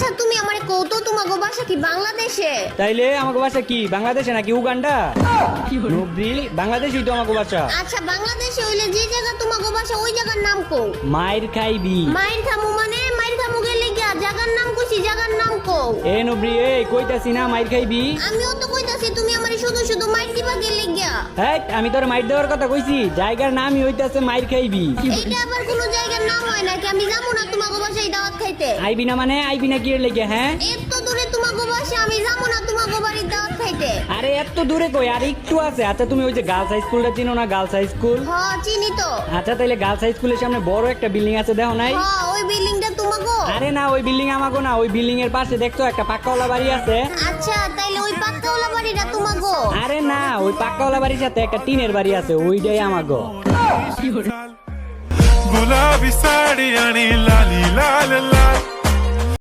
আচ্ছা তুমি আমারে কৌতো তোমাগো বাসা কি বাংলাদেশে? তাইলে আমাকে বাসা কি বাংলাদেশে নাকি উগান্ডা? নবরি বাংলাদেশই তো আমাকে বাসা। আচ্ছা বাংলাদেশে হইলে যে জায়গা তোমাগো বাসা ওই জায়গার নাম কও। মাইর খাইবি। মাইর খামু মানে মাইর খামু গেলে গিয়া জায়গার নাম কইছি, জায়গার নাম কও। এ নবরি এ কইতাছি না মাইর খাইবি। আমিও তো কইতাছি তুমি আমারে শুধু শুধু মাইর দিবা গেলে গিয়া। হ্যাঁ আমি তোর মাইর দেওয়ার কথা কইছি, জায়গার নামই হইতাছে মাইর খাইবি। এইটা আবার কোন জায়গার নাম হয় নাকি? আমি যাবো না তোমাগো বাসায় দাওয়াত খাইতে। আইবি না মানে আইবি না কি এর লেগে? হ্যাঁ এত দূরে তোমাগো বাসা, আমি যাবো না তোমাগো বাড়ির দাওয়াত খাইতে। আরে এত দূরে কই, আর একটু আছে। আচ্ছা তুমি ওই যে গার্লস হাই স্কুলটা চিনো না? Girls high school. হ্যাঁ চিনি তো। আচ্ছা তাইলে গার্লস হাই স্কুলের সামনে বড় একটা বিল্ডিং আছে, দেখো নাই? হ্যাঁ ওই বিল্ডিংটা তোমাগো? আরে না ওই বিল্ডিং আমাগো না, ওই বিল্ডিং এর পাশে দেখছো একটা পাক্কাওয়ালা বাড়ি আছে। আচ্ছা তাইলে ওই পাক্কাওয়ালা বাড়িটা তোমাগো? আরে না ওই পাক্কাওয়ালা বাড়ির সাথে একটা টিনের বাড়ি আছে, ওইটাই আমাগো। गुलाबी साड़ी आणि लाली लाल लाल